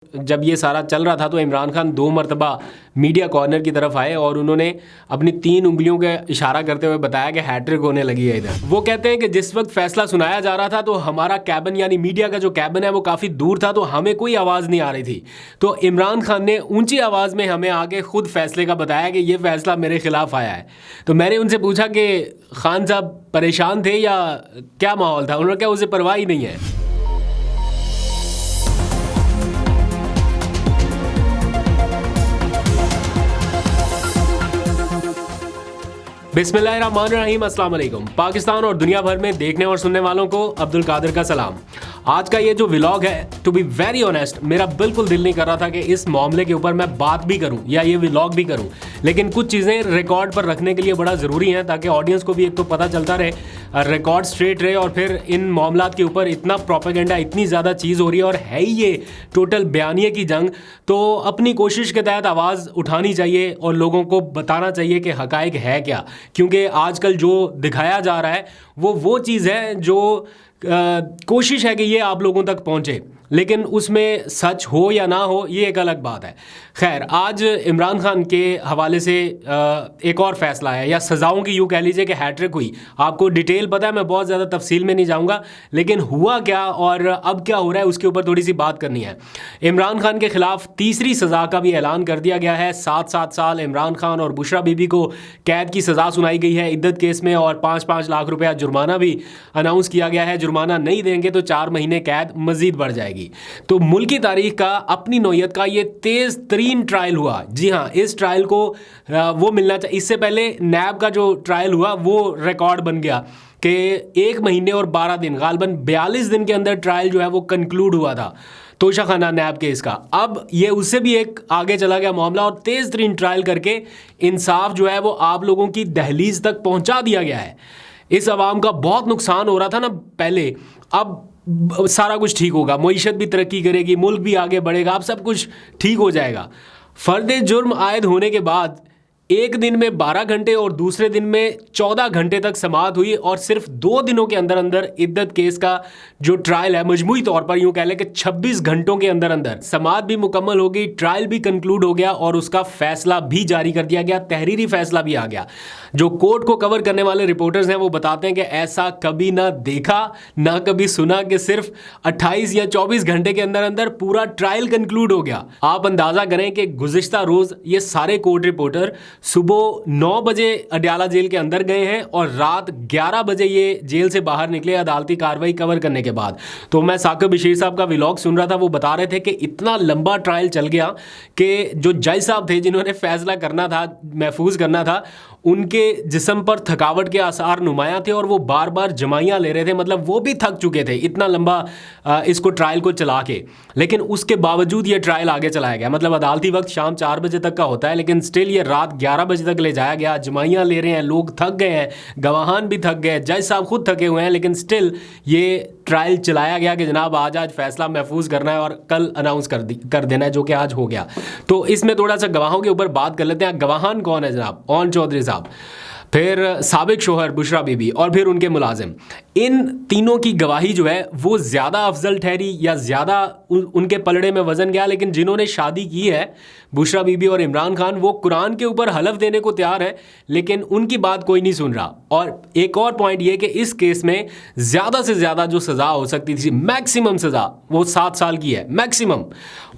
जब ये सारा चल रहा था तो इमरान खान 2 मरतबा मीडिया कॉर्नर की तरफ आए और उन्होंने अपनी 3 उंगलियों का इशारा करते हुए बताया कि हैट्रिक होने लगी है इधर। वो कहते हैं कि जिस वक्त फैसला सुनाया जा रहा था तो हमारा कैबिन यानी मीडिया का जो कैबिन है वो काफ़ी दूर था, तो हमें कोई आवाज़ नहीं आ रही थी। तो इमरान खान ने ऊंची आवाज़ में हमें आके खुद फैसले का बताया कि ये फैसला मेरे खिलाफ आया है। तो मैंने उनसे पूछा कि खान साहब परेशान थे या क्या माहौल था? उन्होंने कहा उसे परवाह ही नहीं है। बिस्मिल्लाहिर्रहमानिर्रहीम, अस्सलाम वालेकुम। पाकिस्तान और दुनिया भर में देखने और सुनने वालों को अब्दुल कादिर का सलाम। आज का ये जो व्लॉग है, टू बी वेरी ऑनेस्ट, मेरा बिल्कुल दिल नहीं कर रहा था कि इस मामले के ऊपर मैं बात भी करूं या ये व्लॉग भी करूं, लेकिन कुछ चीज़ें रिकॉर्ड पर रखने के लिए बड़ा ज़रूरी है ताकि ऑडियंस को भी एक तो पता चलता रहे, रिकॉर्ड स्ट्रेट रहे। और फिर इन मामलात के ऊपर इतना प्रोपेगेंडा, इतनी ज़्यादा चीज़ हो रही है और है ही ये टोटल बयानिए की जंग, तो अपनी कोशिश के तहत आवाज़ उठानी चाहिए और लोगों को बताना चाहिए कि हक़ाइक़ है क्या। क्योंकि आजकल जो दिखाया जा रहा है वो चीज़ है जो कोशिश है कि ये आप लोगों तक पहुंचे, लेकिन उसमें सच हो या ना हो ये एक अलग बात है। खैर, आज इमरान खान के हवाले से एक और फैसला है, या सज़ाओं की यूँ कह लीजिए कि हैट्रिक हुई। आपको डिटेल पता है, मैं बहुत ज़्यादा तफसील में नहीं जाऊँगा, लेकिन हुआ क्या और अब क्या हो रहा है उसके ऊपर थोड़ी सी बात करनी है। इमरान खान के ख़िलाफ़ तीसरी सज़ा का भी ऐलान कर दिया गया है। 7-7 साल इमरान खान और बुशरा बीबी को कैद की सज़ा सुनाई गई है इद्दत केस में, और 5-5 लाख रुपया जुर्माना भी अनाउंस किया गया है। जुर्माना नहीं देंगे तो 4 महीने कैद मज़ीद बढ़ जाएगी। तो मुल्क की तारीख का, अपनी नौयत का ये तेज़ तरीन ट्रायल हुआ। जी हाँ, इस ट्रायल को वो मिलना चाहिए। इससे पहले नैब का जो ट्रायल हुआ वो रिकॉर्ड बन गया कि 1 महीने और 12 दिन, गालबन 42 दिन के अंदर ट्रायल जो है वो कंक्लूड हुआ था तोशाखाना नैब केस का। अब ये उससे भी एक आगे चला गया मामला और तेज़ तरीन ट्रायल करके इंसाफ जो है वो आप लोगों की दहलीज तक पहुंचा दिया गया है। इस अवाम का बहुत नुकसान हो रहा था ना पहले, अब सारा कुछ ठीक होगा, मईशत भी तरक्की करेगी, मुल्क भी आगे बढ़ेगा, अब सब कुछ ठीक हो जाएगा। फर्द जुर्म आयद होने के बाद एक दिन में 12 घंटे और दूसरे दिन में 14 घंटे तक समाअत हुई, और सिर्फ 2 दिनों के अंदर अंदर इद्दत केस का जो ट्रायल है, मजमूई तौर पर यूँ कह लें कि 26 घंटों के अंदर अंदर समाअत भी मुकम्मल हो गई, ट्रायल भी कंक्लूड हो गया और उसका फैसला भी जारी कर दिया गया, तहरीरी फैसला भी आ गया। जो कोर्ट को कवर करने वाले रिपोर्टर्स हैं वो बताते हैं कि ऐसा कभी ना देखा ना कभी सुना कि सिर्फ 28 या 24 घंटे के अंदर अंदर पूरा ट्रायल कंक्लूड हो गया। आप अंदाज़ा करें कि गुज़िश्ता रोज़ ये सारे कोर्ट रिपोर्टर सुबह 9 बजे अडयाला जेल के अंदर गए हैं और रात 11 बजे ये जेल से बाहर निकले अदालती कार्रवाई कवर करने के बाद। तो मैं साकिब बशीर साहब का व्लॉग सुन रहा था, वो बता रहे थे कि इतना लंबा ट्रायल चल गया कि जो जज साहब थे जिन्होंने फैसला करना था, महफूज करना था, उनके जिस्म पर थकावट के आसार नुमायां थे और वो बार बार जमाइयाँ ले रहे थे, मतलब वो भी थक चुके थे इतना लंबा इसको ट्रायल को चला के। लेकिन उसके बावजूद ये ट्रायल आगे चलाया गया, मतलब अदालती वक्त शाम 4 बजे तक का होता है, लेकिन स्टिल ये रात 11 बजे तक ले जाया गया। जमाइयाँ ले रहे हैं, लोग थक गए हैं, गवाहान भी थक गए, जज साहब खुद थके हुए हैं, लेकिन स्टिल ये ट्रायल चलाया गया कि जनाब आज फैसला महफूज करना है और कल अनाउंस कर देना है, जो कि आज हो गया। तो इसमें थोड़ा सा गवाहों के ऊपर बात कर लेते हैं। गवाहान कौन है जनाब? ओन चौधरी साहब, फिर साबिक शोहर बुशरा बीबी और फिर उनके मुलाजिम। इन तीनों की गवाही जो है वो ज़्यादा अफजल ठहरी या ज़्यादा उनके पलड़े में वज़न गया, लेकिन जिन्होंने शादी की है बुशरा बीबी और इमरान खान, वो कुरान के ऊपर हलफ देने को तैयार है, लेकिन उनकी बात कोई नहीं सुन रहा। और एक और पॉइंट ये कि इस केस में ज़्यादा से ज़्यादा जो सज़ा हो सकती थी, मैक्सिमम सज़ा वो 7 साल की है, मैक्सिमम,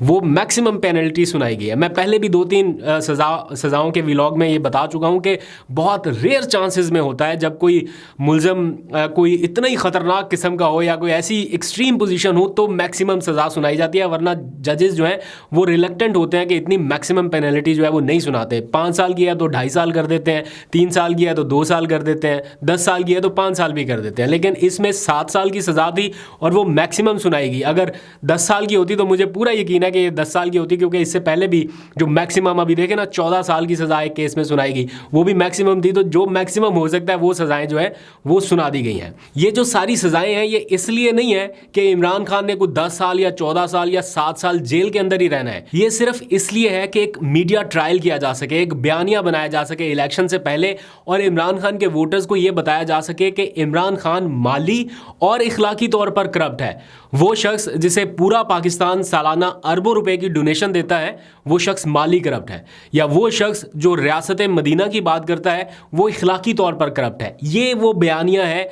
वो मैक्सिमम पेनल्टी सुनाई गई है। मैं पहले भी 2-3 सज़ाओं के व्लॉग में ये बता चुका हूँ कि बहुत रेयर चांसेस में होता है जब कोई मुलज़म कोई इतना ही ख़तरनाक किस्म का हो या कोई ऐसी एक्सट्रीम पोजीशन हो तो मैक्सिमम सज़ा सुनाई जाती है, वरना जजेस जो हैं वो रिलक्टेंट होते हैं कि इतनी मैक्सिमम पेनल्टी जो है वो नहीं सुनाते। 5 साल की है तो 2.5 साल कर देते हैं, 3 साल की है तो 2 साल कर देते हैं, 10 साल की है तो 5 साल भी कर देते हैं। लेकिन इसमें 7 साल की सज़ा थी और वो मैक्सिमम सुनाएगी। अगर 10 साल की होती तो मुझे पूरा यकीन है कि ये 10 साल की होती, क्योंकि इससे पहले भी जो मैक्सिमम अभी देखे ना 14 साल की सज़ा एक केस में सुनाएगी, वो भी मैक्सिमम थी। तो जो मैक्सिमम हो सकता है वो सज़ाएं जो है वो सुना दी गई हैं। ये जो सारी सज़ाएं हैं ये इसलिए नहीं है कि इमरान खान ने कोई 10 साल या 14 साल या 7 साल जेल के अंदर ही रहना है। ये सिर्फ इसलिए है कि एक मीडिया ट्रायल किया जा सके, एक बयानिया बनाया जा सके इलेक्शन से पहले, और इमरान खान के वोटर्स को ये बताया जा सके कि इमरान खान माली और इखलाकी तौर पर करप्ट है। वो शख्स जिसे पूरा पाकिस्तान सालाना अरबों रुपए की डोनेशन देता है वो शख्स माली करप्ट है, या वो शख्स जो रियासत मदीना की बात करता है वो इखलाकी तौर पर करप्ट है। ये वो बयानियाँ हैं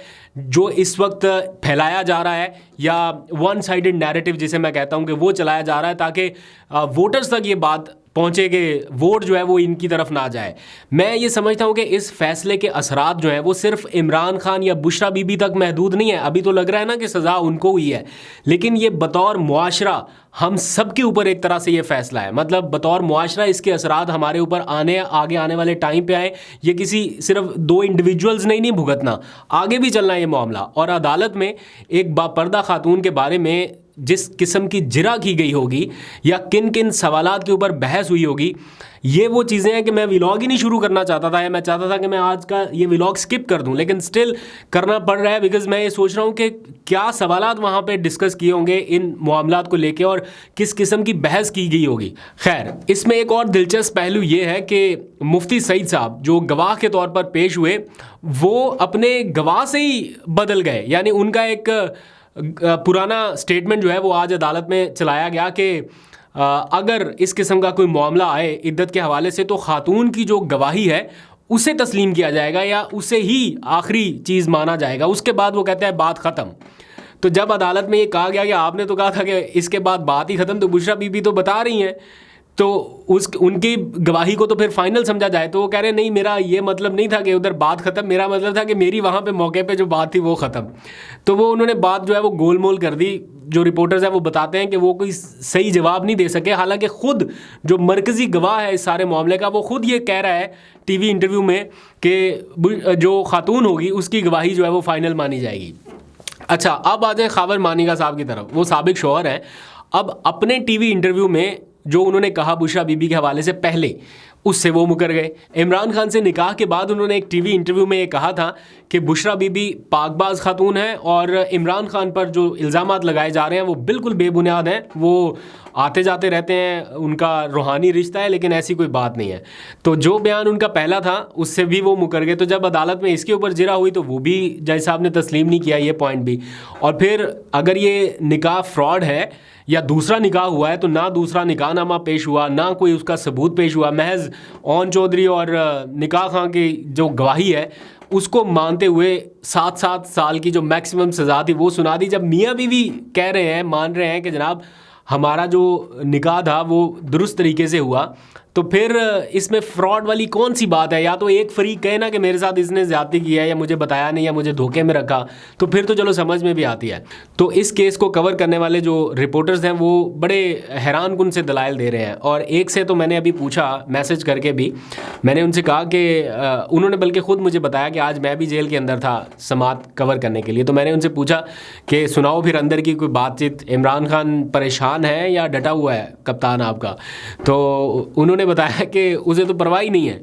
जो इस वक्त फैलाया जा रहा है, या वन साइडेड नैरेटिव जिसे मैं कहता हूँ कि वो चलाया जा रहा है ताकि वोटर्स तक ये बात पहुँचे कि वोट जो है वो इनकी तरफ ना जाए। मैं ये समझता हूँ कि इस फैसले के असरात जो हैं वो सिर्फ इमरान खान या बुशरा बीबी तक महदूद नहीं है। अभी तो लग रहा है ना कि सज़ा उनको हुई है, लेकिन ये बतौर मुआशरा हम सब के ऊपर एक तरह से ये फैसला है। मतलब बतौर मुआशरा इसके असरात हमारे ऊपर आगे आने वाले टाइम पे आए। ये किसी सिर्फ दो इंडिविजुअल्स ने ही नहीं भुगतना, आगे भी चलना है ये मामला। और अदालत में एक बापर्दा खातून के बारे में जिस किस्म की जिरा की गई होगी या किन किन सवालात के ऊपर बहस हुई होगी, ये वो चीज़ें हैं कि मैं व्लॉग ही नहीं शुरू करना चाहता था, या मैं चाहता था कि मैं आज का ये व्लॉग स्किप कर दूं, लेकिन स्टिल करना पड़ रहा है बिकॉज मैं ये सोच रहा हूँ कि क्या सवालात वहाँ पे डिस्कस किए होंगे इन मामलात को लेके और किस किस्म की बहस की गई होगी। खैर, इसमें एक और दिलचस्प पहलू ये है कि मुफ्ती सईद साहब जो गवाह के तौर पर पेश हुए वो अपने गवाह से ही बदल गए। यानी उनका एक पुराना स्टेटमेंट जो है वो आज अदालत में चलाया गया कि अगर इस किस्म का कोई मामला आए इद्दत के हवाले से तो खातून की जो गवाही है उसे तस्लीम किया जाएगा या उसे ही आखिरी चीज़ माना जाएगा, उसके बाद वो कहते हैं बात ख़त्म। तो जब अदालत में ये कहा गया कि आपने तो कहा था कि इसके बाद बात ही ख़त्म, तो बुशरा बीबी तो बता रही हैं तो उनकी गवाही को तो फिर फाइनल समझा जाए, तो वो कह रहे नहीं मेरा ये मतलब नहीं था कि उधर बात ख़त्म, मेरा मतलब था कि मेरी वहाँ पे मौके पे जो बात थी वो ख़त्म। तो वो उन्होंने बात जो है वो गोलमोल कर दी। जो रिपोर्टर्स हैं वो बताते हैं कि वो कोई सही जवाब नहीं दे सके, हालांकि ख़ुद जो मरकज़ी गवाह है इस सारे मामले का वो ख़ुद ये कह रहा है टीवी इंटरव्यू में कि जो खातून होगी उसकी गवाही जो है वो फाइनल मानी जाएगी। अच्छा, अब आ जाए खावर मानिका साहब की तरफ। वो साबिक शौहर हैं, अब अपने टीवी इंटरव्यू में जो उन्होंने कहा बुशरा बीबी के हवाले से पहले उससे वो मुकर गए। इमरान खान से निकाह के बाद उन्होंने एक टीवी इंटरव्यू में ये कहा था कि बुशरा बीबी पाकबाज खातून है और इमरान खान पर जो इल्ज़ामात लगाए जा रहे हैं वो बिल्कुल बेबुनियाद हैं, वो आते जाते रहते हैं, उनका रूहानी रिश्ता है, लेकिन ऐसी कोई बात नहीं है। तो जो बयान उनका पहला था उससे भी वो मुकर गए। तो जब अदालत में इसके ऊपर जिरा हुई तो वो भी जज साहब ने तस्लीम नहीं किया ये पॉइंट भी। और फिर अगर ये निकाह फ्रॉड है या दूसरा निकाह हुआ है तो ना दूसरा निकाहनामा पेश हुआ, ना कोई उसका सबूत पेश हुआ, महज ओन चौधरी और निकाह खां की जो गवाही है उसको मानते हुए 7-7 साल की जो मैक्सिमम सज़ा थी वो सुना दी। जब मियाँ बीवी कह रहे हैं, मान रहे हैं कि जनाब हमारा जो निकाह था वो दुरुस्त तरीके से हुआ, तो फिर इसमें फ़्रॉड वाली कौन सी बात है? या तो एक फरीक कहे ना कि मेरे साथ इसने ज़्यादती की है या मुझे बताया नहीं या मुझे धोखे में रखा, तो फिर तो चलो समझ में भी आती है। तो इस केस को कवर करने वाले जो रिपोर्टर्स हैं वो बड़े हैरान कुन से दलाइल दे रहे हैं। और एक से तो मैंने अभी पूछा मैसेज करके भी, मैंने उनसे कहा कि उन्होंने बल्कि ख़ुद मुझे बताया कि आज मैं भी जेल के अंदर था समात कवर करने के लिए। तो मैंने उनसे पूछा कि सुनाओ फिर अंदर की कोई बातचीत, इमरान खान परेशान है या डटा हुआ है कप्तान आपका? तो उन्होंने बताया कि उसे तो परवाह ही नहीं है,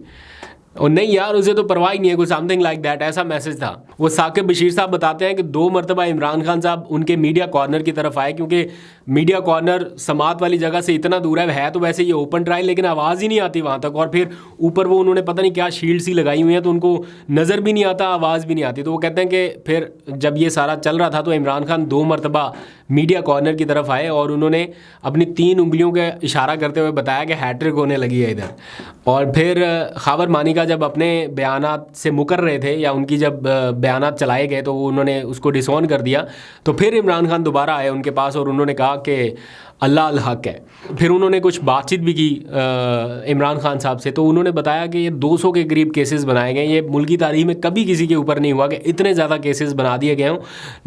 और नहीं यार उसे तो परवाह ही नहीं है, कोई समथिंग लाइक दैट, ऐसा मैसेज था। वो साकिब बशीर साहब बताते हैं कि 2 मरतबा इमरान खान साहब उनके मीडिया कॉर्नर की तरफ आए, क्योंकि मीडिया कॉर्नर समात वाली जगह से इतना दूर है तो वैसे ये ओपन ट्रायल, लेकिन आवाज़ ही नहीं आती वहाँ तक। और फिर ऊपर वो उन्होंने पता नहीं क्या शील्ड सी लगाई हुई है तो उनको नज़र भी नहीं आता, आवाज़ भी नहीं आती। तो वो कहते हैं कि फिर जब ये सारा चल रहा था तो इमरान खान 2 मरतबा मीडिया कॉर्नर की तरफ आए और उन्होंने अपनी 3 उंगलियों का इशारा करते हुए बताया कि हैट्रिक होने लगी है इधर। और फिर खावर मानिका जब अपने बयानात से मुकर रहे थे या उनकी जब बयानात चलाए गए तो उन्होंने उसको डिसऑन कर दिया, तो फिर इमरान खान दोबारा आए उनके पास और उन्होंने कहा कि अल्लाह अल हक है। फिर उन्होंने कुछ बातचीत भी की इमरान खान साहब से, तो उन्होंने बताया कि ये 200 के करीब केसेस बनाए गए। ये मुल्क की तारीख में कभी किसी के ऊपर नहीं हुआ कि इतने ज़्यादा केसेस बना दिए गए हों।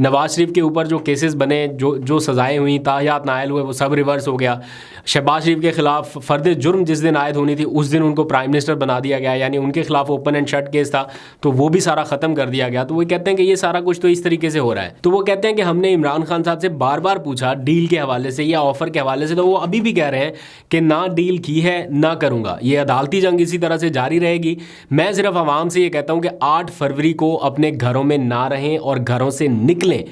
नवाज शरीफ के ऊपर जो केसेस बने, जो सज़ाएँ हुई, ताहियात नायल हुए, वो सब रिवर्स हो गया। शहबाज शरीफ के ख़िलाफ़ फ़र्द जुर्म जिस दिन आयद होनी थी उस दिन उनको प्राइम मिनिस्टर बना दिया गया, यानी उनके खिलाफ ओपन एंड शट केस था तो वो भी सारा ख़त्म कर दिया गया। तो वो कहते हैं कि ये सारा कुछ तो इस तरीके से हो रहा है। तो वो कहते हैं कि हमने इमरान खान साहब से बार बार पूछा डील के हवाले से या ऑफ़र के हवाले से, तो वो अभी भी कह रहे हैं कि ना डील की है ना करूँगा, ये अदालती जंग इसी तरह से जारी रहेगी। मैं सिर्फ आवाम से ये कहता हूँ कि 8 फरवरी को अपने घरों में ना रहें और घरों से निकलें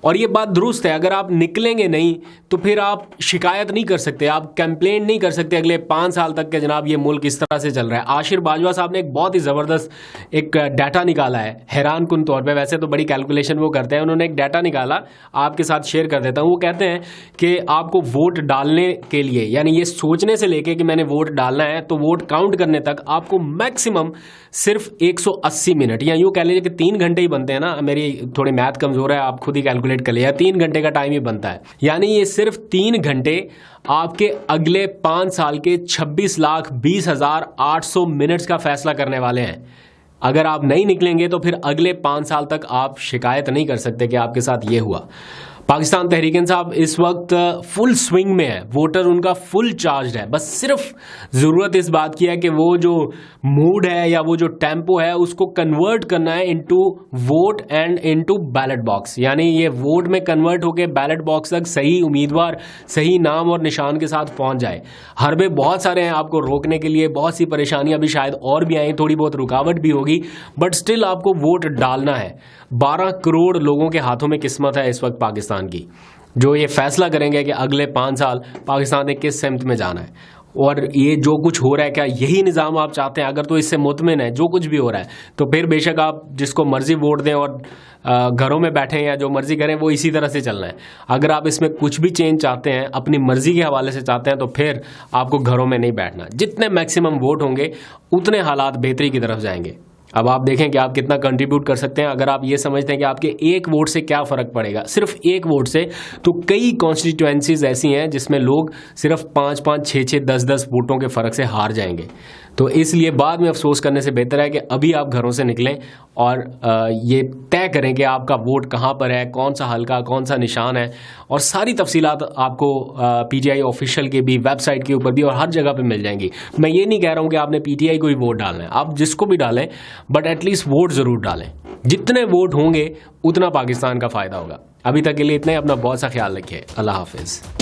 और ये बात दुरुस्त है, अगर आप निकलेंगे नहीं तो फिर आप शिकायत नहीं कर सकते, आप कंप्लेंट नहीं कर सकते अगले 5 साल तक के जनाब ये मुल्क इस तरह से चल रहा है। आशिर बाजवा साहब ने एक बहुत ही ज़बरदस्त एक डाटा निकाला है, हैरान कुन तौर पे, वैसे तो बड़ी कैलकुलेशन वो करते हैं, उन्होंने एक डाटा निकाला, आपके साथ शेयर कर देता हूँ। वो कहते हैं कि आपको वोट डालने के लिए, यानी ये सोचने से लेके कि मैंने वोट डालना है तो वोट काउंट करने तक आपको मैक्सिमम सिर्फ 180 मिनट, या यूँ कह लीजिए कि 3 घंटे ही बनते हैं ना, मेरी थोड़ी मैथ कमज़ोर है, आप खुद ही कैलकुलेट कर लिया, 3 घंटे का टाइम ही बनता है। यानी ये सिर्फ 3 घंटे आपके अगले 5 साल के 26,20,800 मिनट्स का फैसला करने वाले हैं। अगर आप नहीं निकलेंगे तो फिर अगले 5 साल तक आप शिकायत नहीं कर सकते कि आपके साथ ये हुआ। पाकिस्तान तहरीक इंसाफ इस वक्त फुल स्विंग में है, वोटर उनका फुल चार्ज है, बस सिर्फ ज़रूरत इस बात की है कि वो जो मूड है या वो जो टेम्पो है उसको कन्वर्ट करना है into vote and into ballot box, यानी ये वोट में कन्वर्ट होकर बैलेट बॉक्स तक सही उम्मीदवार सही नाम और निशान के साथ पहुंच जाए। हरबे बहुत सारे हैं आपको रोकने के लिए, बहुत सी परेशानियां भी शायद और भी आई, थोड़ी बहुत रुकावट भी होगी, बट स्टिल आपको वोट डालना है। 12 करोड़ लोगों के हाथों में किस्मत है इस वक्त पाकिस्तान की, जो ये फैसला करेंगे कि अगले 5 साल पाकिस्तान ने किस सिमत में जाना है। और ये जो कुछ हो रहा है, क्या यही निज़ाम आप चाहते हैं? अगर तो इससे मुतमिन है जो कुछ भी हो रहा है तो फिर बेशक आप जिसको मर्जी वोट दें और घरों में बैठें या जो मर्जी करें, वो इसी तरह से चलना है। अगर आप इसमें कुछ भी चेंज चाहते हैं, अपनी मर्जी के हवाले से चाहते हैं, तो फिर आपको घरों में नहीं बैठना। जितने मैक्सिमम वोट होंगे उतने हालात बेहतरी की तरफ जाएंगे। अब आप देखें कि आप कितना कंट्रीब्यूट कर सकते हैं। अगर आप ये समझते हैं कि आपके एक वोट से क्या फ़र्क पड़ेगा, सिर्फ एक वोट से, तो कई कॉन्स्टिट्यूएंसीज ऐसी हैं जिसमें लोग सिर्फ 5-5, 6-6, 10-10 वोटों के फ़र्क से हार जाएंगे। तो इसलिए बाद में अफसोस करने से बेहतर है कि अभी आप घरों से निकलें और ये तय करें कि आपका वोट कहाँ पर है, कौन सा हल्का, कौन सा निशान है, और सारी तफसीलात आपको PTI ऑफिशियल के भी वेबसाइट के ऊपर भी और हर जगह पे मिल जाएंगी। मैं ये नहीं कह रहा हूँ कि आपने PTI को ही वोट डालना है, आप जिसको भी डालें, बट एटलीस्ट वोट ज़रूर डालें। जितने वोट होंगे उतना पाकिस्तान का फ़ायदा होगा। अभी तक के लिए इतना ही, अपना बहुत सा ख्याल रखिए। अल्लाह हाफिज़।